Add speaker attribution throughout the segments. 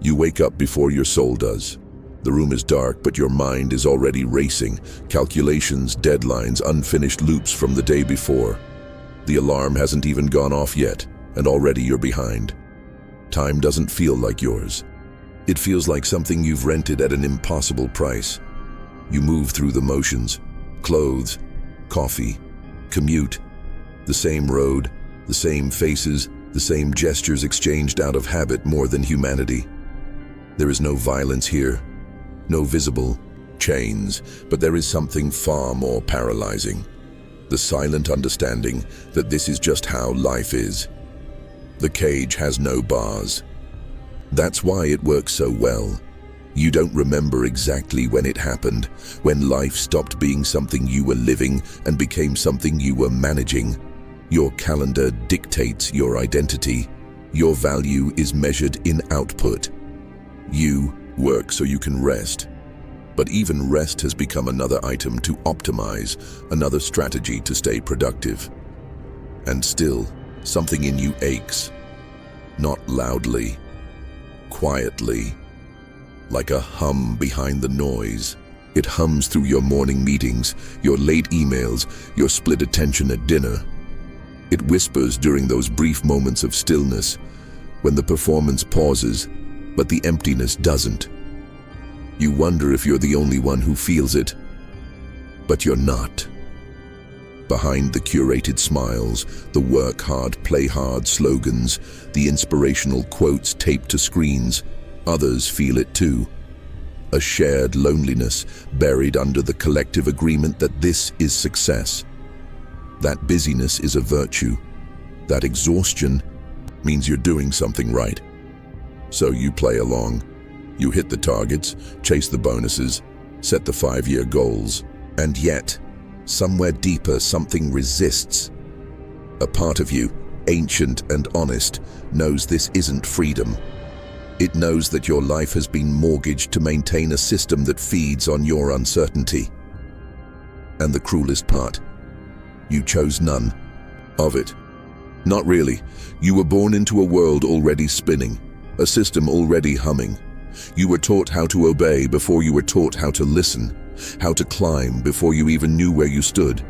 Speaker 1: You wake up before your soul does. The room is dark, but your mind is already racing. Calculations, deadlines, unfinished loops from the day before. The alarm hasn't even gone off yet, and already you're behind. Time doesn't feel like yours. It feels like something you've rented at an impossible price. You move through the motions. Clothes, coffee, commute. The same road, the same faces, the same gestures exchanged out of habit more than humanity. There is no violence here, no visible chains, but there is something far more paralyzing. The silent understanding that this is just how life is. The cage has no bars. That's why it works so well. You don't remember exactly when it happened, when life stopped being something you were living and became something you were managing. Your calendar dictates your identity. Your value is measured in output. You work so you can rest. But even rest has become another item to optimize, another strategy to stay productive. And still, something in you aches. Not loudly, quietly, like a hum behind the noise. It hums through your morning meetings, your late emails, your split attention at dinner. It whispers during those brief moments of stillness, when the performance pauses, but the emptiness doesn't. You wonder if you're the only one who feels it, but you're not. Behind the curated smiles, the work hard, play hard slogans, the inspirational quotes taped to screens, others feel it too. A shared loneliness buried under the collective agreement that this is success. That busyness is a virtue. That exhaustion means you're doing something right. So you play along. You hit the targets, chase the bonuses, set the 5-year goals. And yet, somewhere deeper, something resists. A part of you, ancient and honest, knows this isn't freedom. It knows that your life has been mortgaged to maintain a system that feeds on your uncertainty. And the cruelest part, you chose none of it. Not really. You were born into a world already spinning, a system already humming. You were taught how to obey before you were taught how to listen, how to climb before you even knew where you stood.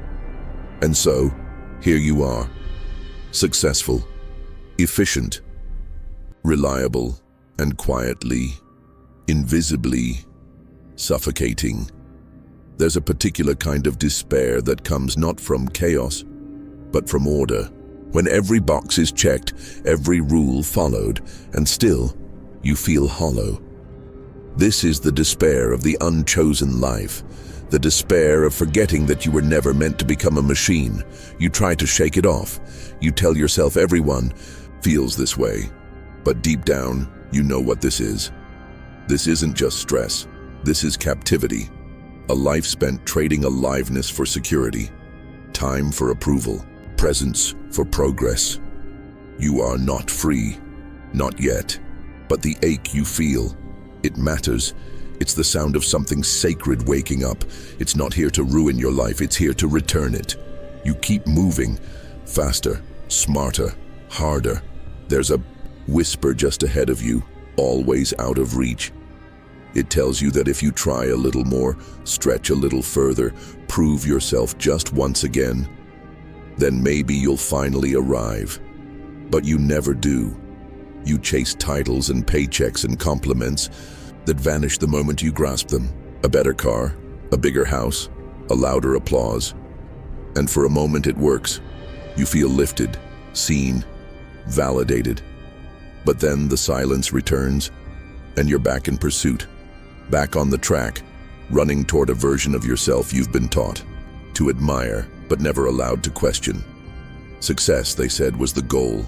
Speaker 1: And so, here you are, successful, efficient, reliable, and quietly, invisibly, suffocating. There's a particular kind of despair that comes not from chaos, but from order. When every box is checked, every rule followed, and still, you feel hollow. This is the despair of the unchosen life, the despair of forgetting that you were never meant to become a machine. You try to shake it off. You tell yourself everyone feels this way. But deep down, you know what this is. This isn't just stress. This is captivity. A life spent trading aliveness for security, time for approval, presence for progress. You are not free, not yet. But the ache you feel, it matters. It's the sound of something sacred waking up. It's not here to ruin your life, it's here to return it. You keep moving, faster, smarter, harder. There's a whisper just ahead of you, always out of reach. It tells you that if you try a little more, stretch a little further, prove yourself just once again, then maybe you'll finally arrive. But you never do. You chase titles and paychecks and compliments that vanish the moment you grasp them. A better car, a bigger house, a louder applause. And for a moment it works. You feel lifted, seen, validated. But then the silence returns, and you're back in pursuit, back on the track, running toward a version of yourself you've been taught to admire, but never allowed to question. Success, they said, was the goal.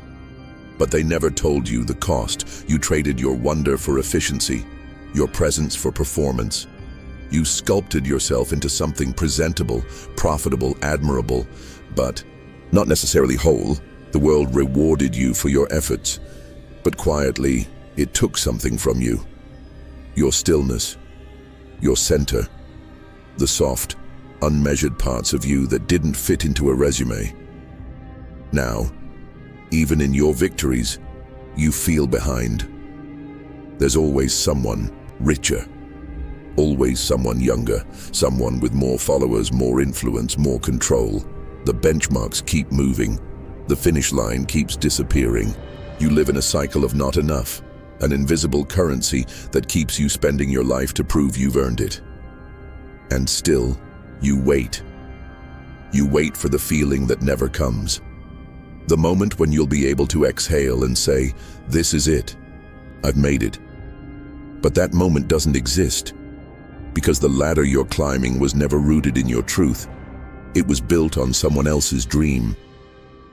Speaker 1: But they never told you the cost. You traded your wonder for efficiency, your presence for performance. You sculpted yourself into something presentable, profitable, admirable, but not necessarily whole. The world rewarded you for your efforts, but quietly, it took something from you. Your stillness, your center, the soft, unmeasured parts of you that didn't fit into a resume. Now, even in your victories, you feel behind. There's always someone richer, always someone younger, someone with more followers, more influence, more control. The benchmarks keep moving. The finish line keeps disappearing. You live in a cycle of not enough, an invisible currency that keeps you spending your life to prove you've earned it. And still, you wait. You wait for the feeling that never comes. The moment when you'll be able to exhale and say, "This is it. I've made it." But that moment doesn't exist, because the ladder you're climbing was never rooted in your truth. It was built on someone else's dream.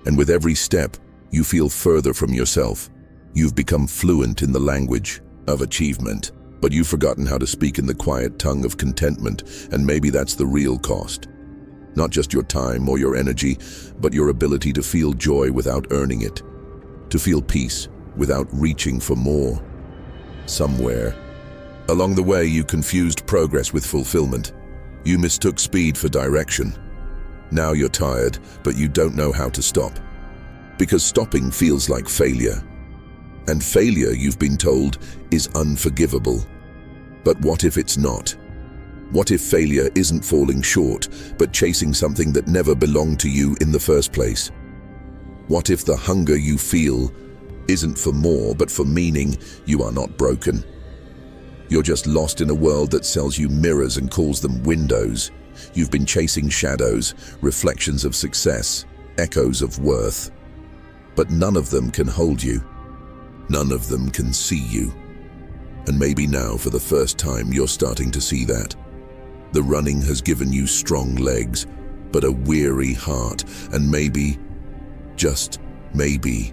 Speaker 1: And with every step, you feel further from yourself. You've become fluent in the language of achievement, but you've forgotten how to speak in the quiet tongue of contentment, and maybe that's the real cost. Not just your time or your energy, but your ability to feel joy without earning it, to feel peace without reaching for more. Somewhere along the way, you confused progress with fulfillment. You mistook speed for direction. Now you're tired, but you don't know how to stop. Because stopping feels like failure. And failure, you've been told, is unforgivable. But what if it's not? What if failure isn't falling short, but chasing something that never belonged to you in the first place? What if the hunger you feel isn't for more, but for meaning? You are not broken. You're just lost in a world that sells you mirrors and calls them windows. You've been chasing shadows, reflections of success, echoes of worth. But none of them can hold you. None of them can see you. And maybe now, for the first time, you're starting to see that. The running has given you strong legs, but a weary heart. And maybe, just maybe,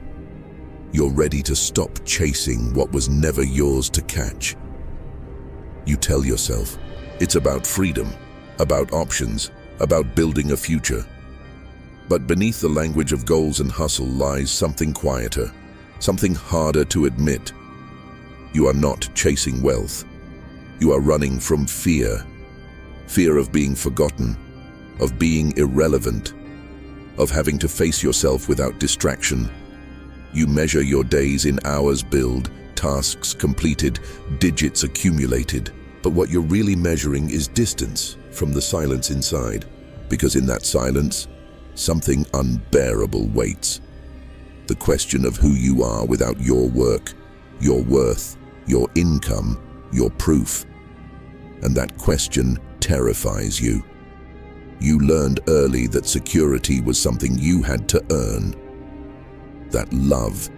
Speaker 1: you're ready to stop chasing what was never yours to catch. You tell yourself, it's about freedom, about options, about building a future. But beneath the language of goals and hustle lies something quieter, something harder to admit. You are not chasing wealth. You are running from fear. Fear of being forgotten, of being irrelevant, of having to face yourself without distraction. You measure your days in hours billed, tasks completed, digits accumulated. But what you're really measuring is distance from the silence inside, because in that silence, something unbearable waits. The question of who you are without your work, your worth, your income, your proof. And that question terrifies you. You learned early that security was something you had to earn. That love,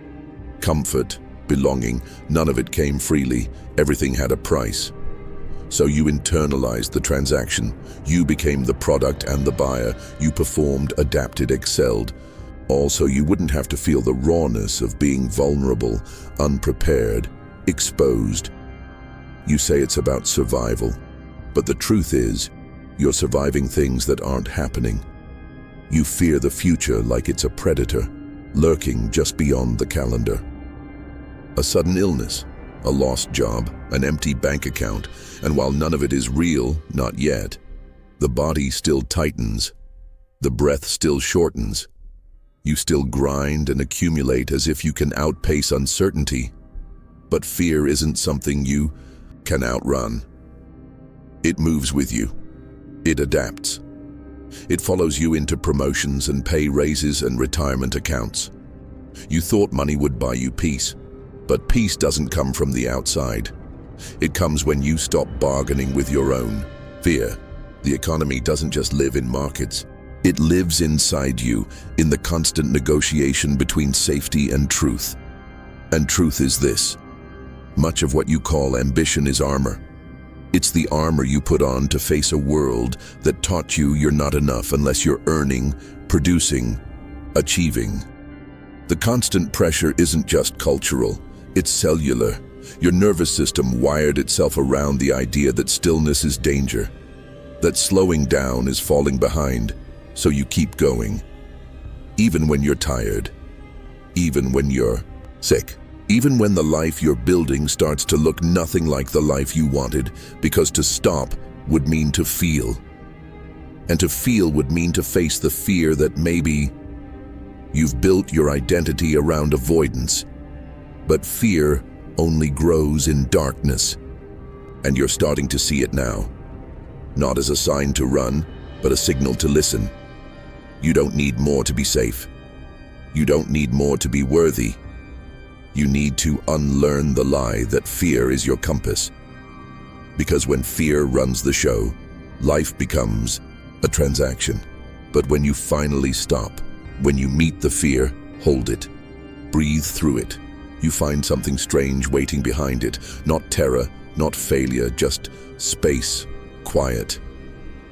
Speaker 1: comfort, belonging, none of it came freely. Everything had a price. So you internalized the transaction. You became the product and the buyer. You performed, adapted, excelled. Also, you wouldn't have to feel the rawness of being vulnerable, unprepared, exposed. You say it's about survival, but the truth is, you're surviving things that aren't happening. You fear the future like it's a predator, lurking just beyond the calendar. A sudden illness, a lost job, an empty bank account, and while none of it is real, not yet, the body still tightens, the breath still shortens. You still grind and accumulate as if you can outpace uncertainty. But fear isn't something you can outrun. It moves with you. It adapts. It follows you into promotions and pay raises and retirement accounts. You thought money would buy you peace, but peace doesn't come from the outside. It comes when you stop bargaining with your own fear. The economy doesn't just live in markets. It lives inside you, in the constant negotiation between safety and truth. And truth is this: much of what you call ambition is armor. It's the armor you put on to face a world that taught you you're not enough unless you're earning, producing, achieving. The constant pressure isn't just cultural, it's cellular. Your nervous system wired itself around the idea that stillness is danger, that slowing down is falling behind, so you keep going. Even when you're tired, even when you're sick, even when the life you're building starts to look nothing like the life you wanted, because to stop would mean to feel. And to feel would mean to face the fear that maybe you've built your identity around avoidance. But fear only grows in darkness. And you're starting to see it now. Not as a sign to run, but a signal to listen. You don't need more to be safe. You don't need more to be worthy. You need to unlearn the lie that fear is your compass. Because when fear runs the show, life becomes a transaction. But when you finally stop, when you meet the fear, hold it. Breathe through it. You find something strange waiting behind it. Not terror, not failure, just space, quiet,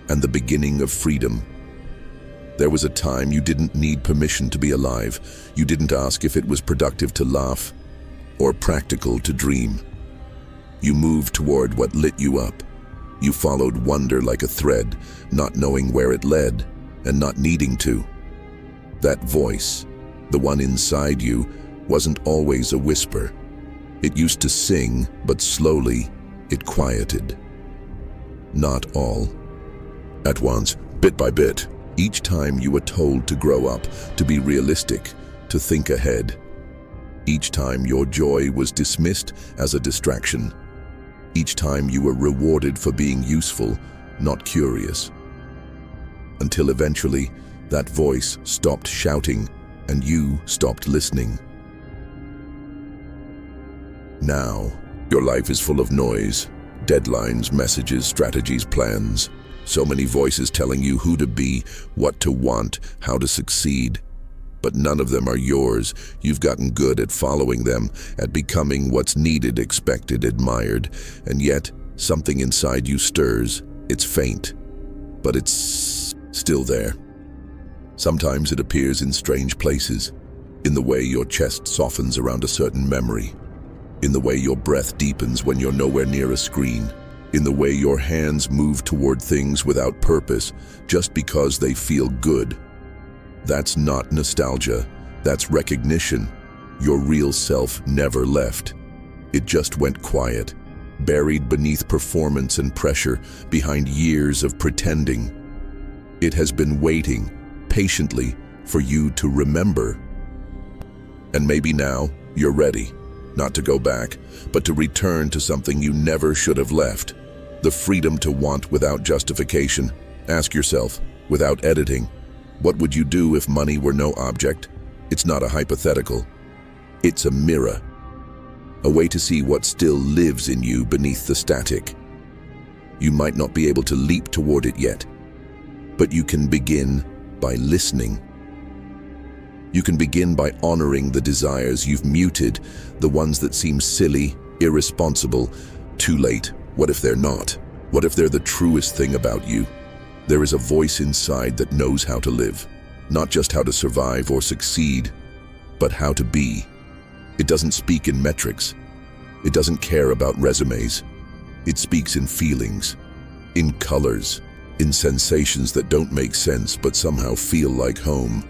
Speaker 1: and the beginning of freedom. There was a time you didn't need permission to be alive. You didn't ask if it was productive to laugh or practical to dream. You moved toward what lit you up. You followed wonder like a thread, not knowing where it led and not needing to. That voice, the one inside you, wasn't always a whisper. It used to sing, but slowly it quieted. Not all at once, bit by bit. Each time you were told to grow up, to be realistic, to think ahead. Each time your joy was dismissed as a distraction. Each time you were rewarded for being useful, not curious. Until eventually, that voice stopped shouting and you stopped listening. Now, your life is full of noise, deadlines, messages, strategies, plans. So many voices telling you who to be, what to want, how to succeed. But none of them are yours. You've gotten good at following them, at becoming what's needed, expected, admired. And yet, something inside you stirs. It's faint, but it's still there. Sometimes it appears in strange places, in the way your chest softens around a certain memory, in the way your breath deepens when you're nowhere near a screen, in the way your hands move toward things without purpose, just because they feel good. That's not nostalgia, that's recognition. Your real self never left. It just went quiet, buried beneath performance and pressure, behind years of pretending. It has been waiting, patiently, for you to remember. And maybe now you're ready, not to go back, but to return to something you never should have left. The freedom to want without justification. Ask yourself, without editing, what would you do if money were no object? It's not a hypothetical. It's a mirror. A way to see what still lives in you beneath the static. You might not be able to leap toward it yet, but you can begin by listening. You can begin by honoring the desires you've muted, the ones that seem silly, irresponsible, too late. What if they're not? What if they're the truest thing about you? There is a voice inside that knows how to live, not just how to survive or succeed, but how to be. It doesn't speak in metrics. It doesn't care about resumes. It speaks in feelings, in colors, in sensations that don't make sense but somehow feel like home.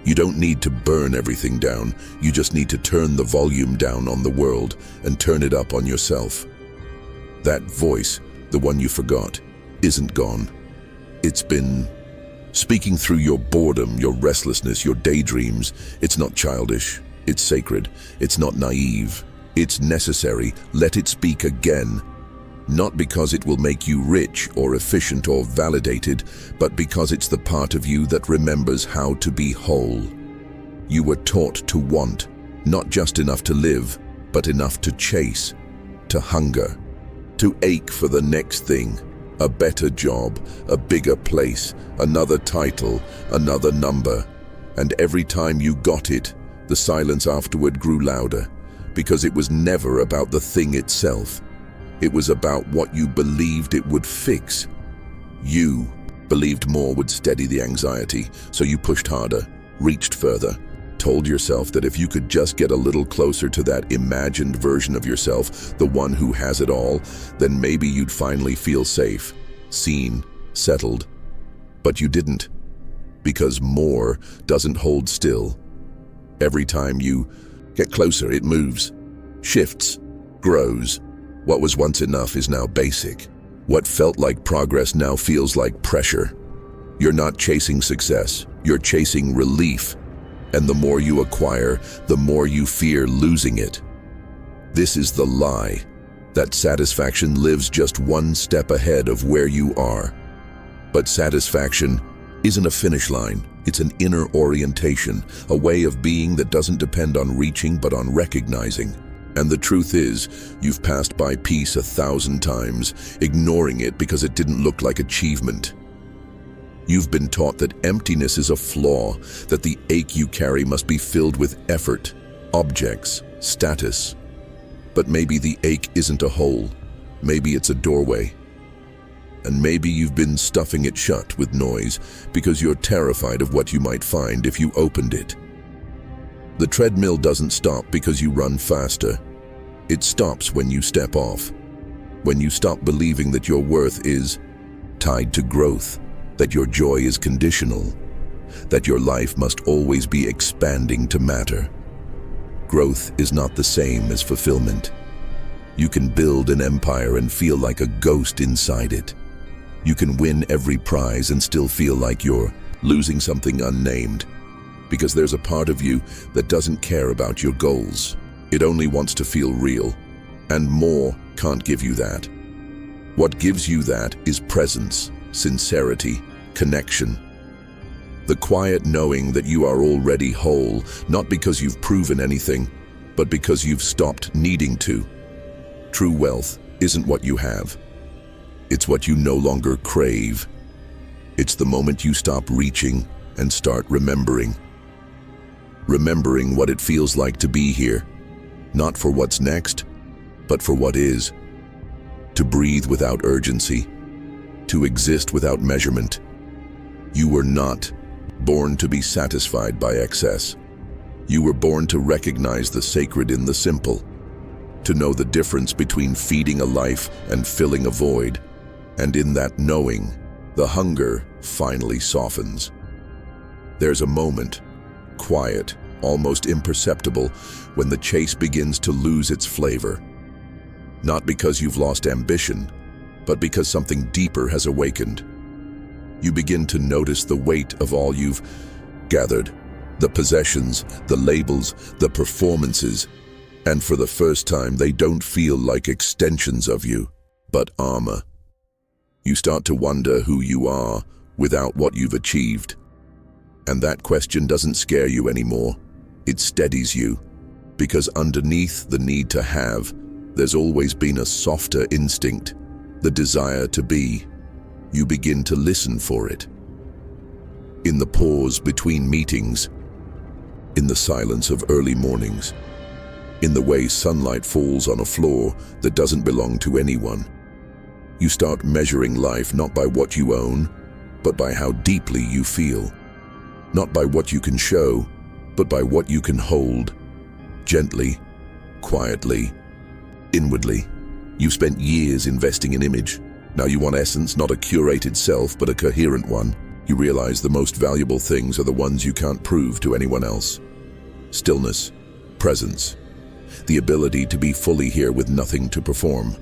Speaker 1: You don't need to burn everything down. You just need to turn the volume down on the world and turn it up on yourself. That voice, the one you forgot, isn't gone. It's been speaking through your boredom, your restlessness, your daydreams. It's not childish. It's sacred. It's not naive. It's necessary. Let it speak again. Not because it will make you rich or efficient or validated, but because it's the part of you that remembers how to be whole. You were taught to want, not just enough to live, but enough to chase, to hunger, to ache for the next thing, a better job, a bigger place, another title, another number. And every time you got it, the silence afterward grew louder, because it was never about the thing itself. It was about what you believed it would fix. You believed more would steady the anxiety, so you pushed harder, reached further, told yourself that if you could just get a little closer to that imagined version of yourself, the one who has it all, then maybe you'd finally feel safe, seen, settled. But you didn't, because more doesn't hold still. Every time you get closer, it moves, shifts, grows. What was once enough is now basic. What felt like progress now feels like pressure. You're not chasing success, you're chasing relief. And the more you acquire, the more you fear losing it. This is the lie, that satisfaction lives just one step ahead of where you are. But satisfaction isn't a finish line, it's an inner orientation, a way of being that doesn't depend on reaching but on recognizing. And the truth is, you've passed by peace 1,000 times, ignoring it because it didn't look like achievement. You've been taught that emptiness is a flaw, that the ache you carry must be filled with effort, objects, status. But maybe the ache isn't a hole, maybe it's a doorway. And maybe you've been stuffing it shut with noise because you're terrified of what you might find if you opened it. The treadmill doesn't stop because you run faster. It stops when you step off, when you stop believing that your worth is tied to growth, that your joy is conditional, that your life must always be expanding to matter. Growth is not the same as fulfillment. You can build an empire and feel like a ghost inside it. You can win every prize and still feel like you're losing something unnamed, because there's a part of you that doesn't care about your goals. It only wants to feel real, and more can't give you that. What gives you that is presence, sincerity, connection. The quiet knowing that you are already whole, not because you've proven anything, but because you've stopped needing to. True wealth isn't what you have. It's what you no longer crave. It's the moment you stop reaching and start remembering. Remembering what it feels like to be here, not for what's next, but for what is. To breathe without urgency, to exist without measurement. You were not born to be satisfied by excess. You were born to recognize the sacred in the simple, to know the difference between feeding a life and filling a void. And in that knowing, the hunger finally softens. There's a moment, quiet, almost imperceptible, when the chase begins to lose its flavor. Not because you've lost ambition, but because something deeper has awakened. You begin to notice the weight of all you've gathered, the possessions, the labels, the performances, and for the first time they don't feel like extensions of you, but armor. You start to wonder who you are without what you've achieved. And that question doesn't scare you anymore. It steadies you, because underneath the need to have, there's always been a softer instinct, the desire to be. You begin to listen for it. In the pause between meetings, in the silence of early mornings, in the way sunlight falls on a floor that doesn't belong to anyone. You start measuring life not by what you own, but by how deeply you feel. Not by what you can show, but by what you can hold. Gently, quietly, inwardly. You've spent years investing in image. Now you want essence, not a curated self, but a coherent one. You realize the most valuable things are the ones you can't prove to anyone else. Stillness, presence, the ability to be fully here with nothing to perform.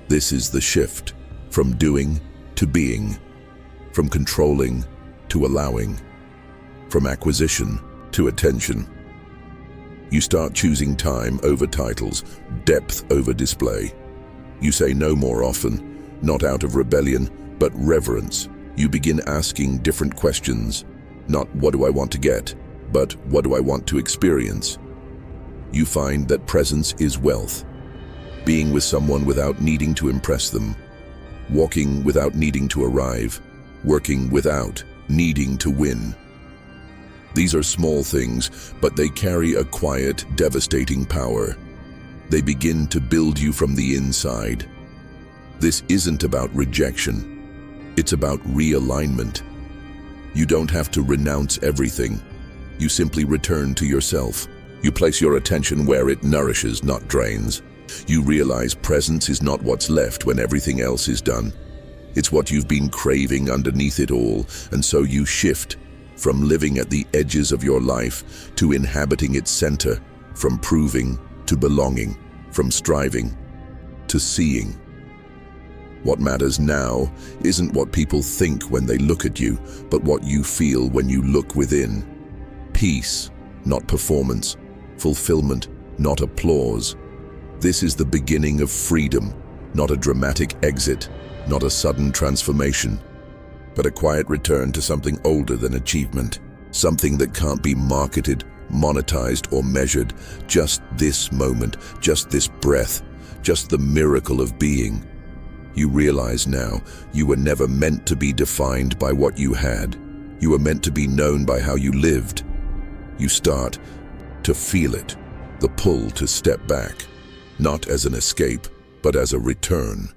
Speaker 1: This is the shift from doing to being, from controlling to allowing, from acquisition to attention. You start choosing time over titles, depth over display. You say no more often, not out of rebellion, but reverence. You begin asking different questions, not what do I want to get, but what do I want to experience? You find that presence is wealth. Being with someone without needing to impress them, walking without needing to arrive, working without needing to win. These are small things, but they carry a quiet, devastating power. They begin to build you from the inside. This isn't about rejection. It's about realignment. You don't have to renounce everything. You simply return to yourself. You place your attention where it nourishes, not drains. You realize presence is not what's left when everything else is done. It's what you've been craving underneath it all, and so you shift from living at the edges of your life to inhabiting its center, from proving to belonging, from striving to seeing. What matters now isn't what people think when they look at you, but what you feel when you look within. Peace, not performance. Fulfillment, not applause. This is the beginning of freedom, not a dramatic exit, not a sudden transformation, but a quiet return to something older than achievement, something that can't be marketed, monetized, or measured. Just this moment, just this breath, just the miracle of being. You realize now, you were never meant to be defined by what you had. You were meant to be known by how you lived. You start to feel it, the pull to step back, not as an escape, but as a return.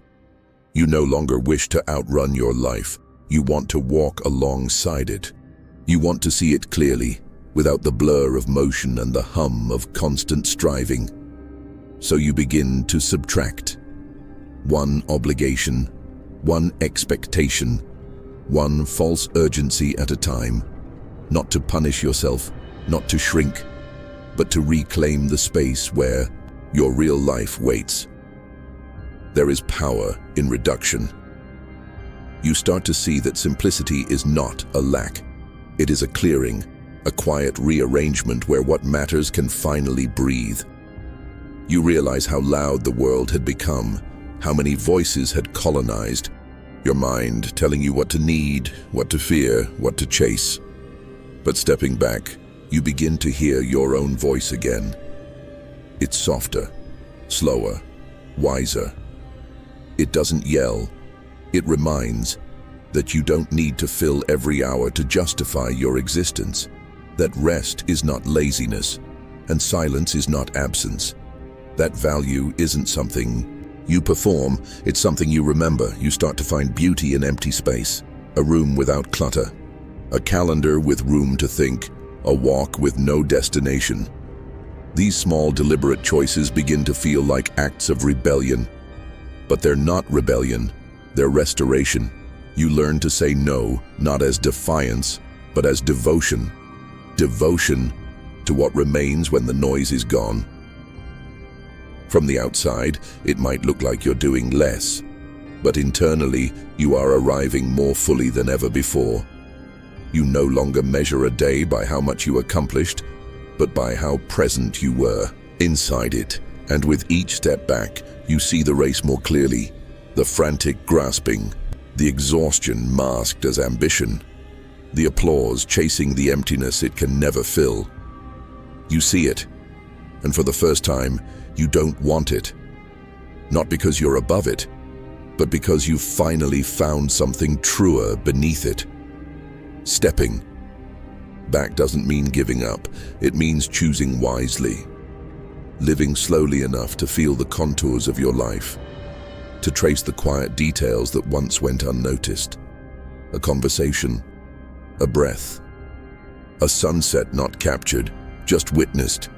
Speaker 1: You no longer wish to outrun your life. You want to walk alongside it. You want to see it clearly, without the blur of motion and the hum of constant striving. So you begin to subtract. One obligation, one expectation, one false urgency at a time. Not to punish yourself, not to shrink, but to reclaim the space where your real life waits. There is power in reduction. You start to see that simplicity is not a lack. It is a clearing, a quiet rearrangement where what matters can finally breathe. You realize how loud the world had become, how many voices had colonized your mind, telling you what to need, what to fear, what to chase. But stepping back, you begin to hear your own voice again. It's softer, slower, wiser. It doesn't yell. It reminds that you don't need to fill every hour to justify your existence, that rest is not laziness, and silence is not absence. That value isn't something you perform, it's something you remember. You start to find beauty in empty space, a room without clutter, a calendar with room to think, a walk with no destination. These small, deliberate choices begin to feel like acts of rebellion. But they're not rebellion, they're restoration. You learn to say no, not as defiance, but as devotion. Devotion to what remains when the noise is gone. From the outside, it might look like you're doing less, but internally, you are arriving more fully than ever before. You no longer measure a day by how much you accomplished, but by how present you were inside it. And with each step back, you see the race more clearly, the frantic grasping, the exhaustion masked as ambition, the applause chasing the emptiness it can never fill. You see it, and for the first time, you don't want it. Not because you're above it, but because you've finally found something truer beneath it. Stepping back doesn't mean giving up, it means choosing wisely. Living slowly enough to feel the contours of your life, to trace the quiet details that once went unnoticed. A conversation, a breath, a sunset not captured, just witnessed.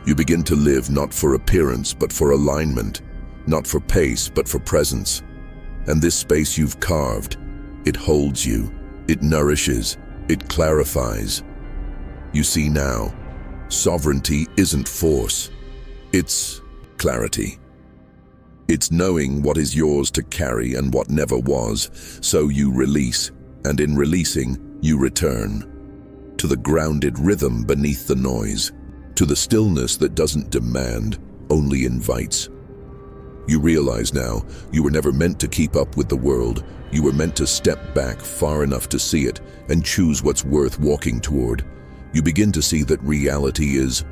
Speaker 1: You begin to live not for appearance but for alignment, not for pace but for presence. And this space you've carved, it holds you, it nourishes, it clarifies. You see now, sovereignty isn't force. It's clarity. It's knowing what is yours to carry and what never was, so you release, and in releasing, you return to the grounded rhythm beneath the noise, to the stillness that doesn't demand, only invites. You realize now, you were never meant to keep up with the world. You were meant to step back far enough to see it and choose what's worth walking toward. You begin to see that reality is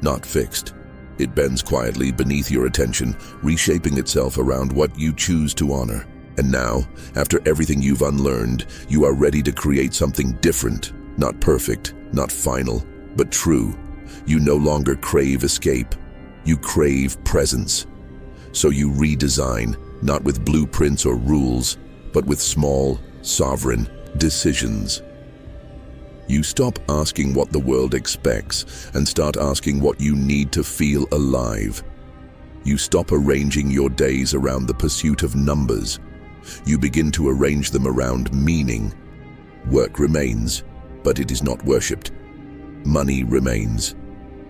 Speaker 1: not fixed. It bends quietly beneath your attention, reshaping itself around what you choose to honor. And now, after everything you've unlearned, you are ready to create something different, not perfect, not final, but true. You no longer crave escape, you crave presence. So you redesign, not with blueprints or rules, but with small, sovereign decisions. You stop asking what the world expects and start asking what you need to feel alive. You stop arranging your days around the pursuit of numbers. You begin to arrange them around meaning. Work remains, but it is not worshipped. Money remains,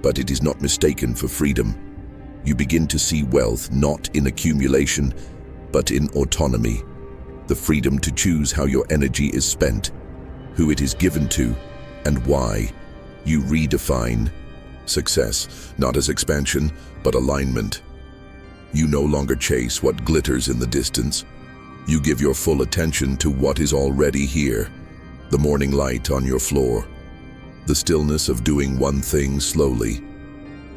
Speaker 1: but it is not mistaken for freedom. You begin to see wealth not in accumulation, but in autonomy. The freedom to choose how your energy is spent, who it is given to, and why. You redefine success, not as expansion, but alignment. You no longer chase what glitters in the distance. You give your full attention to what is already here, the morning light on your floor, the stillness of doing one thing slowly,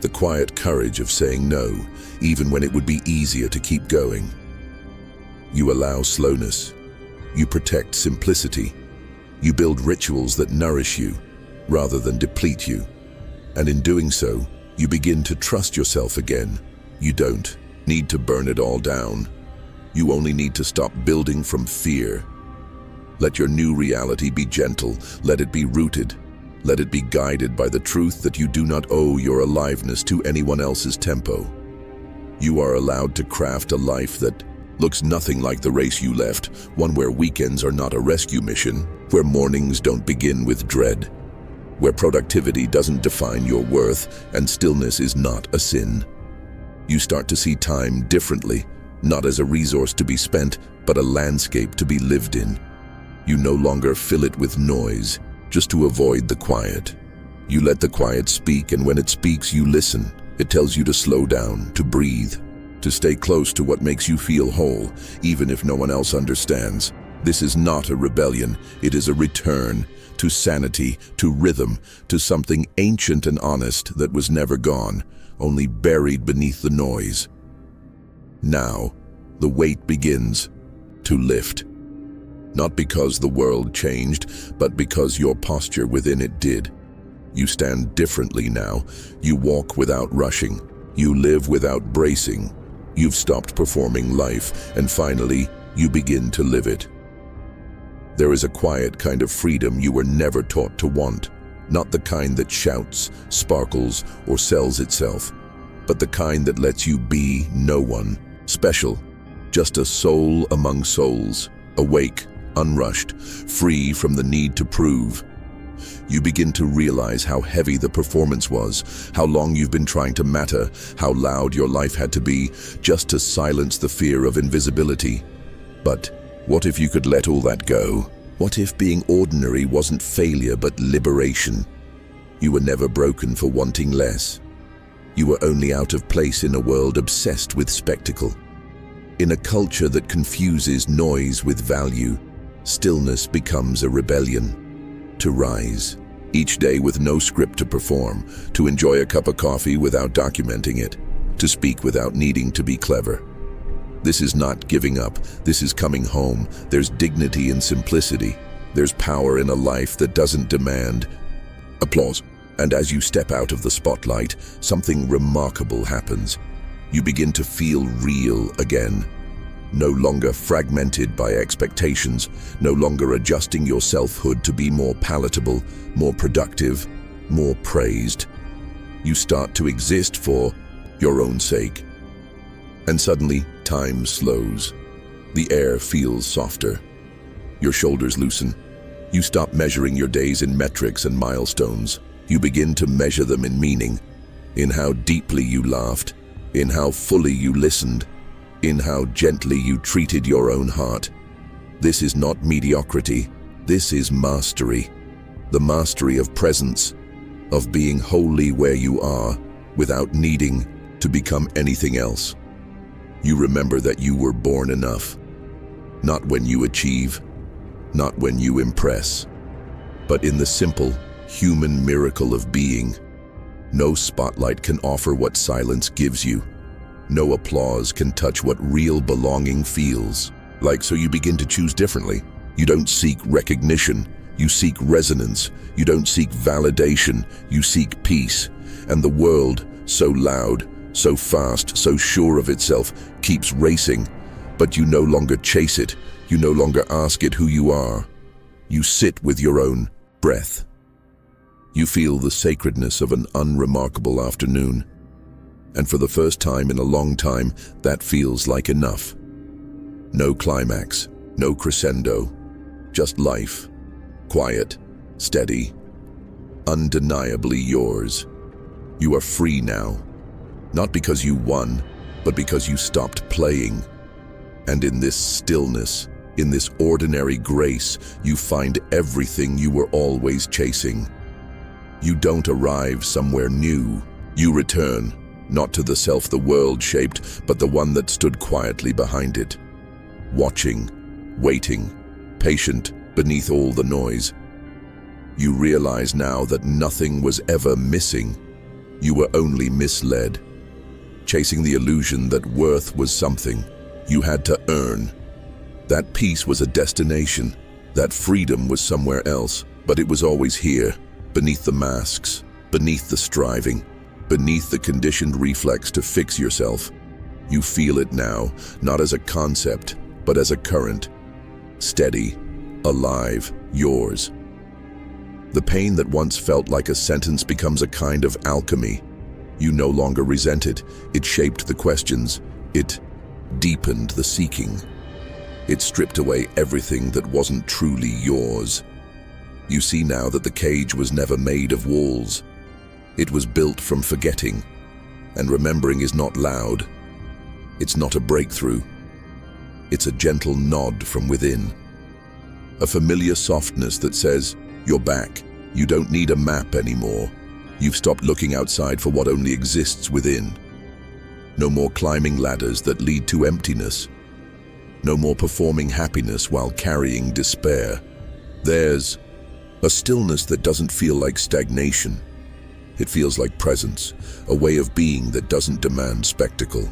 Speaker 1: the quiet courage of saying no, even when it would be easier to keep going. You allow slowness. You protect simplicity. You build rituals that nourish you, rather than deplete you. And in doing so, you begin to trust yourself again. You don't need to burn it all down. You only need to stop building from fear. Let your new reality be gentle. Let it be rooted. Let it be guided by the truth that you do not owe your aliveness to anyone else's tempo. You are allowed to craft a life that looks nothing like the race you left, one where weekends are not a rescue mission, where mornings don't begin with dread, where productivity doesn't define your worth and stillness is not a sin. You start to see time differently, not as a resource to be spent, but a landscape to be lived in. You no longer fill it with noise, just to avoid the quiet. You let the quiet speak, and when it speaks, you listen. It tells you to slow down, to breathe, to stay close to what makes you feel whole, even if no one else understands. This is not a rebellion, it is a return to sanity, to rhythm, to something ancient and honest that was never gone, only buried beneath the noise. Now, the weight begins to lift. Not because the world changed, but because your posture within it did. You stand differently now. You walk without rushing. You live without bracing. You've stopped performing life, and finally, you begin to live it. There is a quiet kind of freedom you were never taught to want, not the kind that shouts, sparkles, or sells itself, but the kind that lets you be no one, special, just a soul among souls, awake, unrushed, free from the need to prove. You begin to realize how heavy the performance was, how long you've been trying to matter, how loud your life had to be, just to silence the fear of invisibility. But what if you could let all that go? What if being ordinary wasn't failure but liberation? You were never broken for wanting less. You were only out of place in a world obsessed with spectacle. In a culture that confuses noise with value, stillness becomes a rebellion. To rise, each day with no script to perform, to enjoy a cup of coffee without documenting it, to speak without needing to be clever. This is not giving up, this is coming home. There's dignity in simplicity. There's power in a life that doesn't demand applause. And as you step out of the spotlight, something remarkable happens. You begin to feel real again. No longer fragmented by expectations, no longer adjusting your selfhood to be more palatable, more productive, more praised. You start to exist for your own sake. And suddenly, time slows. The air feels softer. Your shoulders loosen. You stop measuring your days in metrics and milestones. You begin to measure them in meaning, in how deeply you laughed, in how fully you listened, in how gently you treated your own heart. This is not mediocrity, this is mastery. The mastery of presence, of being wholly where you are, without needing to become anything else. You remember that you were born enough, not when you achieve, not when you impress, but in the simple, human miracle of being. No spotlight can offer what silence gives you. No applause can touch what real belonging feels like, so you begin to choose differently. You don't seek recognition, you seek resonance. You don't seek validation, you seek peace. And the world, so loud, so fast, so sure of itself, keeps racing. But you no longer chase it, you no longer ask it who you are. You sit with your own breath. You feel the sacredness of an unremarkable afternoon. And for the first time in a long time, that feels like enough. No climax, no crescendo, just life. Quiet, steady, undeniably yours. You are free now, not because you won, but because you stopped playing. And in this stillness, in this ordinary grace, you find everything you were always chasing. You don't arrive somewhere new. You return, Not to the self the world shaped, but the one that stood quietly behind it. Watching, waiting, patient beneath all the noise. You realize now that nothing was ever missing. You were only misled. Chasing the illusion that worth was something you had to earn. That peace was a destination. That freedom was somewhere else, but it was always here, beneath the masks, beneath the striving, beneath the conditioned reflex to fix yourself. You feel it now, not as a concept, but as a current. Steady, alive, yours. The pain that once felt like a sentence becomes a kind of alchemy. You no longer resent it. It shaped the questions. It deepened the seeking. It stripped away everything that wasn't truly yours. You see now that the cage was never made of walls. It was built from forgetting. And remembering is not loud. It's not a breakthrough. It's a gentle nod from within. A familiar softness that says, "You're back. You don't need a map anymore. You've stopped looking outside for what only exists within." No more climbing ladders that lead to emptiness. No more performing happiness while carrying despair. There's a stillness that doesn't feel like stagnation. It feels like presence, a way of being that doesn't demand spectacle.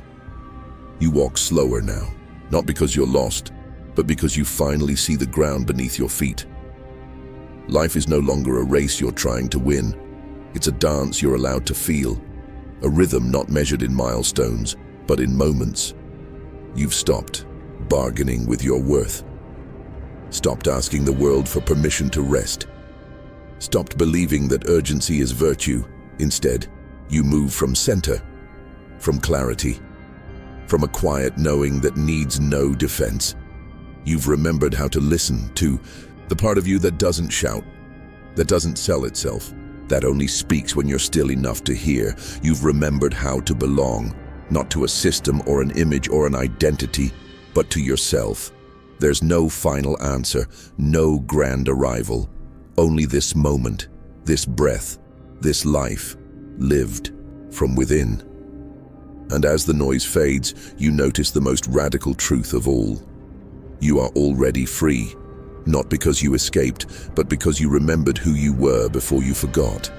Speaker 1: You walk slower now, not because you're lost, but because you finally see the ground beneath your feet. Life is no longer a race you're trying to win. It's a dance you're allowed to feel, a rhythm not measured in milestones, but in moments. You've stopped bargaining with your worth. Stopped asking the world for permission to rest. Stopped believing that urgency is virtue. Instead, you move from center, from clarity, from a quiet knowing that needs no defense. You've remembered how to listen to the part of you that doesn't shout, that doesn't sell itself, that only speaks when you're still enough to hear. You've remembered how to belong, not to a system or an image or an identity, but to yourself. There's no final answer, no grand arrival, only this moment, this breath, this life, lived from within. And as the noise fades, you notice the most radical truth of all. You are already free, not because you escaped, but because you remembered who you were before you forgot.